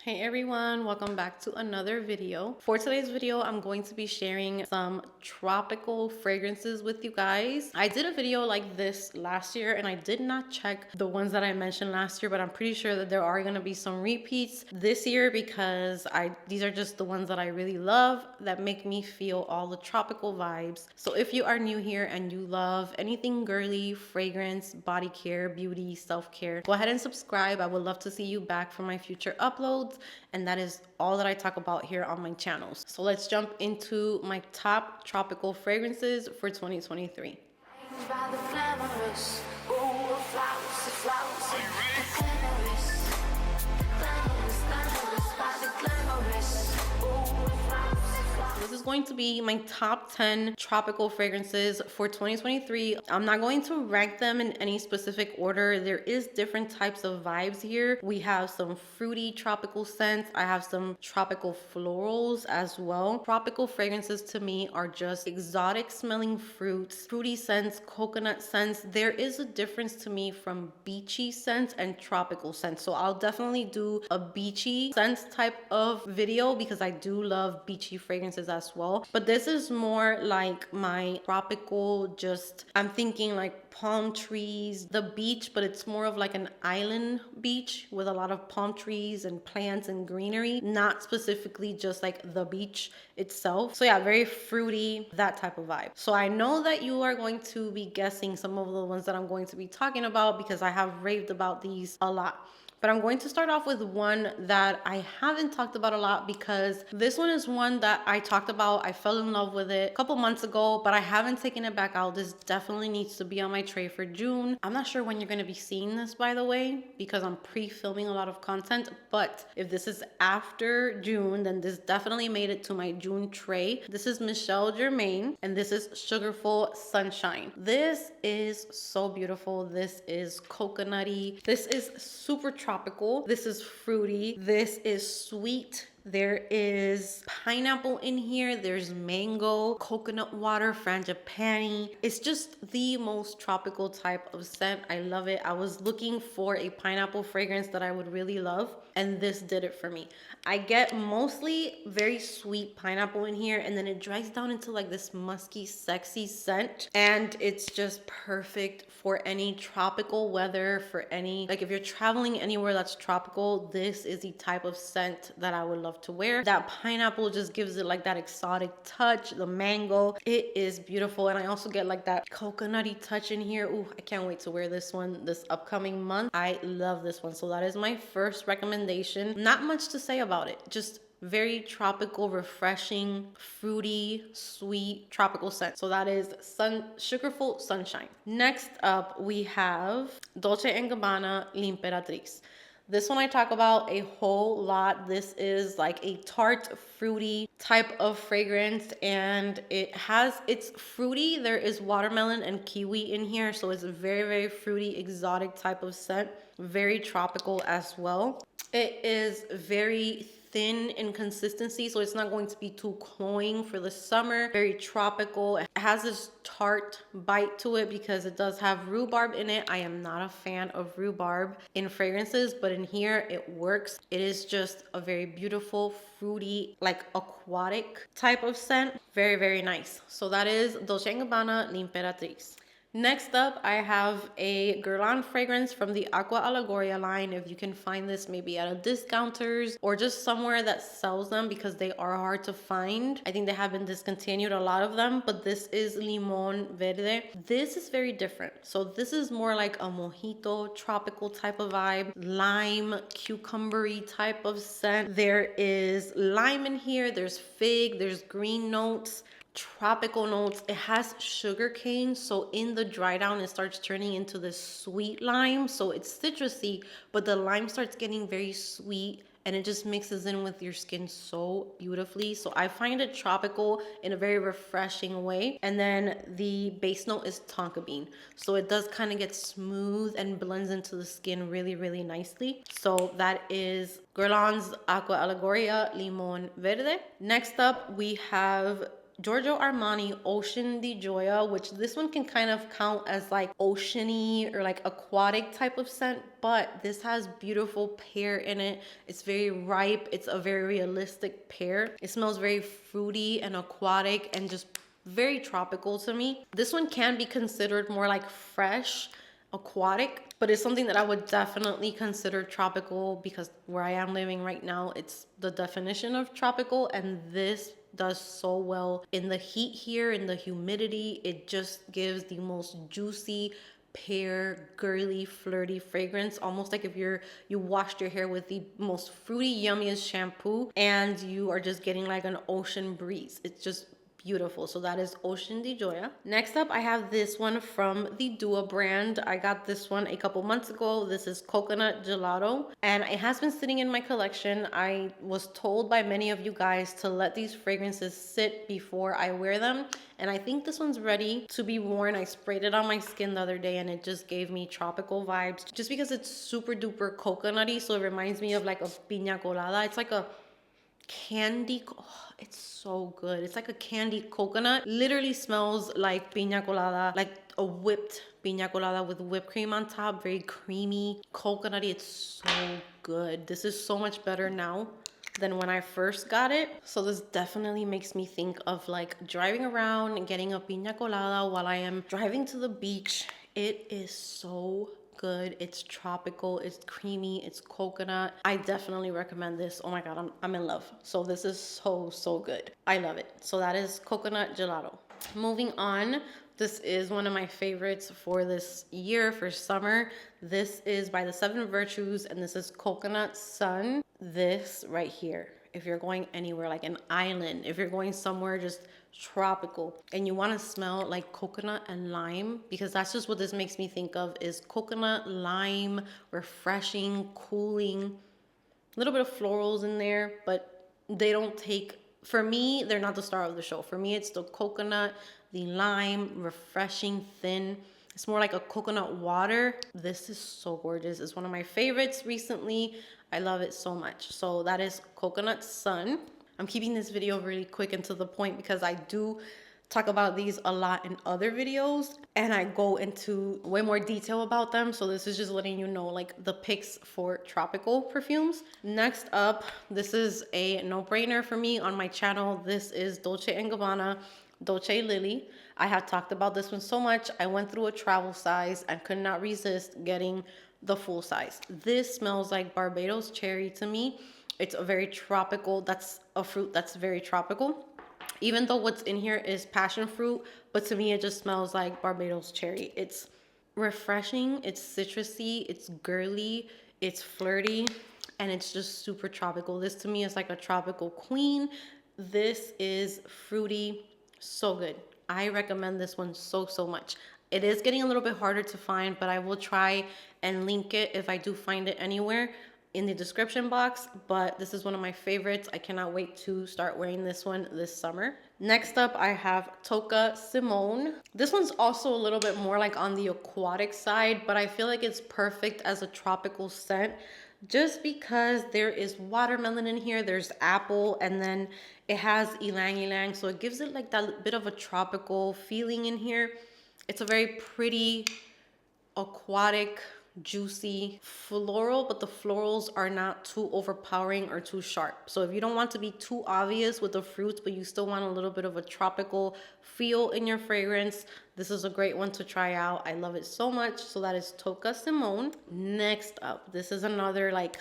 Hey everyone, welcome back to another video. For today's video, I'm going to be sharing some tropical fragrances with you guys. I did a video like this last year and I did not check the ones that I mentioned last year, but I'm pretty sure that there are going to be some repeats this year because these are just the ones that I really love that make me feel all the tropical vibes. So if you are new here and you love anything girly, fragrance, body care, beauty, self-care, go ahead and subscribe. I would love to see you back for my future uploads. And that is all that I talk about here on my channels. So let's jump into my top tropical fragrances for 2023. This is going to be my top 10 tropical fragrances for 2023. I'm not going to rank them in any specific order. There is different types of vibes here. We have some fruity tropical scents. I have some tropical florals as well. Tropical fragrances to me are just exotic smelling fruits, fruity scents, coconut scents. There is a difference to me from beachy scents and tropical scents. So I'll definitely do a beachy scents type of video because I do love beachy fragrances as well. But this is more like my tropical, just I'm thinking like palm trees, the beach, but it's more of like an island beach with a lot of palm trees and plants and greenery, not specifically just like the beach itself. So yeah, very fruity, that type of vibe. So I know that you are going to be guessing some of the ones that I'm going to be talking about because I have raved about these a lot. But I'm going to start off with one that I haven't talked about a lot because this one is one that I talked about. I fell in love with it a couple months ago, but I haven't taken it back out. This definitely needs to be on my tray for June. I'm not sure when you're going to be seeing this, by the way, because I'm pre-filming a lot of content. But if this is after June, then this definitely made it to my June tray. This is Michelle Germain, and this is Sugarful Sunshine. This is so beautiful. This is coconutty. This is super tropical. This is fruity. This is sweet. There is pineapple in here. There's mango, coconut water, frangipani. It's just the most tropical type of scent. I love it. I was looking for a pineapple fragrance that I would really love, and this did it for me. I get mostly very sweet pineapple in here, and then it dries down into like this musky, sexy scent, and it's just perfect for any tropical weather, for any, like if you're traveling anywhere that's tropical, this is the type of scent that I would love to wear. That pineapple just gives it like that exotic touch. The mango, it is beautiful. And I also get like that coconutty touch in here. Ooh, I can't wait to wear this one this upcoming month. I love this one. So that is my first recommendation. Not much to say about it, just very tropical, refreshing, fruity, sweet, tropical scent. So that is Sugarful Sunshine. Next up, we have Dolce & Gabbana L'Imperatrice. This one I talk about a whole lot. This is like a tart, fruity type of fragrance, and it's fruity. There is watermelon and kiwi in here, so it's a very, very fruity, exotic type of scent. Very tropical as well. It is very thin in consistency, so it's not going to be too cloying for the summer. Very tropical. It has this tart bite to it because it does have rhubarb in it. I am not a fan of rhubarb in fragrances, but in here it works. It is just a very beautiful, fruity, like aquatic type of scent. Very, very nice. So that is Dolce & Gabbana L'Imperatrice. Next up, I have a Guerlain fragrance from the Aqua Allegoria line. If you can find this maybe at a discounters or just somewhere that sells them, because they are hard to find. I think they have been discontinued, a lot of them, but this is Limon Verde. This is very different. So this is more like a mojito tropical type of vibe, lime, cucumbery type of scent. There is lime in here, there's fig, there's green notes, tropical notes. It has sugar cane, so in the dry down it starts turning into this sweet lime, so it's citrusy, but the lime starts getting very sweet and it just mixes in with your skin so beautifully. So I find it tropical in a very refreshing way. And then the base note is tonka bean, so it does kind of get smooth and blends into the skin really, really nicely. So that is Guerlain's Aqua Allegoria Limon Verde. Next up, we have Giorgio Armani Ocean di Gioia, which this one can kind of count as like oceany or like aquatic type of scent, but this has beautiful pear in it. It's very ripe. It's a very realistic pear. It smells very fruity and aquatic and just very tropical to me. This one can be considered more like fresh, aquatic, but it's something that I would definitely consider tropical because where I am living right now, it's the definition of tropical, and this does so well in the heat here, in the humidity. It just gives the most juicy pear, girly, flirty fragrance, almost like if you washed your hair with the most fruity, yummiest shampoo and you are just getting like an ocean breeze. It's just beautiful. So that is Ocean di Gioia. Next up, I have this one from the Dua brand. I got this one a couple months ago. This is Coconut Gelato, and it has been sitting in my collection. I was told by many of you guys to let these fragrances sit before I wear them, and I think this one's ready to be worn. I sprayed it on my skin the other day and it just gave me tropical vibes just because it's super duper coconutty. So it reminds me of like a piña colada. It's like a candy. Oh, it's so good. It's like a candy coconut. Literally smells like piña colada, like a whipped piña colada with whipped cream on top. Very creamy, coconutty. It's so good. This is so much better now than when I first got it. So this definitely makes me think of like driving around and getting a piña colada while I am driving to the beach. It is so good. It's tropical, it's creamy, it's coconut. I definitely recommend this. Oh my god, I'm in love. So this is so good. I love it. So that is Coconut Gelato. Moving on, this is one of my favorites for this year, for summer. This is by the Seven Virtues, and this is Coconut Sun. This right here, if you're going anywhere like an island, if you're going somewhere just tropical and you want to smell like coconut and lime, because that's just what this makes me think of, is coconut, lime, refreshing, cooling, a little bit of florals in there, but they don't take, for me, they're not the star of the show. For me, it's the coconut, the lime, refreshing, thin. It's more like a coconut water. This is so gorgeous. It's one of my favorites recently. I love it so much. So that is Coconut Sun. I'm keeping this video really quick and to the point because I do talk about these a lot in other videos and I go into way more detail about them. So this is just letting you know like the picks for tropical perfumes. Next up, this is a no-brainer for me on my channel. This is Dolce & Gabbana Dolce Lily. I have talked about this one so much. I went through a travel size and could not resist getting the full size. This smells like Barbados cherry to me. It's a very tropical, that's a fruit that's very tropical. Even though what's in here is passion fruit, but to me it just smells like Barbados cherry. It's refreshing, it's citrusy, it's girly, it's flirty, and it's just super tropical. This to me is like a tropical queen. This is fruity, so good. I recommend this one so much. It is getting a little bit harder to find, but I will try and link it if I do find it anywhere in the description box. But this is one of my favorites. I cannot wait to start wearing this one this summer. Next up, I have Tocca Simone. This one's also a little bit more like on the aquatic side, but I feel like it's perfect as a tropical scent just because there is watermelon in here, there's apple, and then it has ylang ylang, so it gives it like that bit of a tropical feeling in here. It's a very pretty, aquatic, juicy, floral, but the florals are not too overpowering or too sharp. So if you don't want to be too obvious with the fruits, but you still want a little bit of a tropical feel in your fragrance, this is a great one to try out. I love it so much. So that is Tocca Simone. Next up, this is another like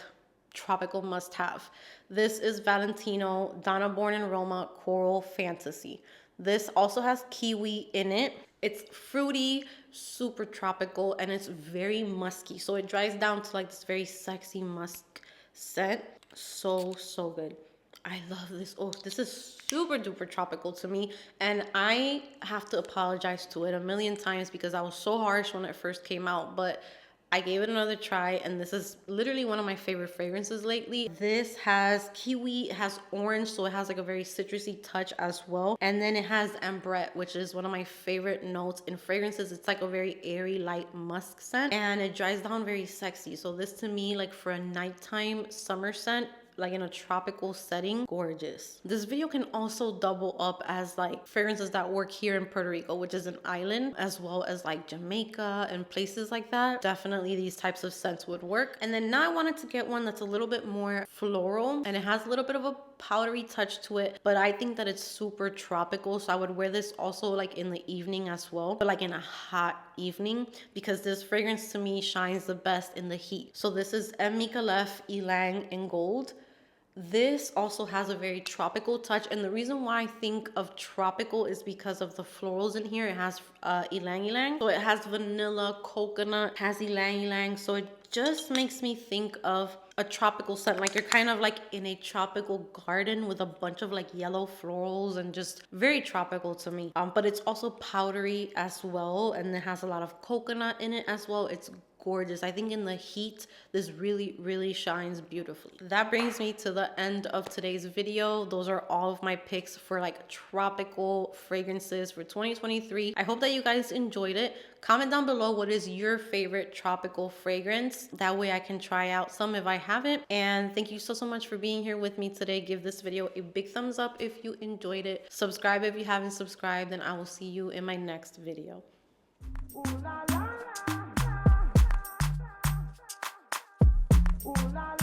tropical must-have. This is Valentino Donna Born in Roma Coral Fantasy. This also has kiwi in it. It's fruity, super tropical, and it's very musky. So it dries down to like this very sexy musk scent. So good. I love this. Oh, this is super duper tropical to me. And I have to apologize to it a million times because I was so harsh when it first came out. But I gave it another try, and this is literally one of my favorite fragrances lately. This has kiwi, it has orange, so it has like a very citrusy touch as well. And then it has ambrette, which is one of my favorite notes in fragrances. It's like a very airy, light musk scent, and it dries down very sexy. So this to me, like for a nighttime summer scent, like in a tropical setting, gorgeous. This video can also double up as like fragrances that work here in Puerto Rico, which is an island, as well as like Jamaica and places like that. Definitely these types of scents would work. And then now I wanted to get one that's a little bit more floral, and it has a little bit of a powdery touch to it, but I think that it's super tropical, so I would wear this also like in the evening as well, but like in a hot evening, because this fragrance to me shines the best in the heat. So this is MERCARI Ylang in Gold. This also has a very tropical touch, and the reason why I think of tropical is because of the florals in here. It has ylang ylang, so it has vanilla, coconut, has ylang ylang, so it just makes me think of a tropical scent, like you're kind of like in a tropical garden with a bunch of like yellow florals, and just very tropical to me. But it's also powdery as well, and it has a lot of coconut in it as well. It's gorgeous. I think in the heat, this really shines beautifully. That brings me to the end of today's video. Those are all of my picks for like tropical fragrances for 2023. I hope that you guys enjoyed it. Comment down below what is your favorite tropical fragrance. That way I can try out some if I haven't. And thank you so much for being here with me today. Give this video a big thumbs up if you enjoyed it. Subscribe if you haven't subscribed, and I will see you in my next video. Ooh, la, la, la. Ooh, la, la.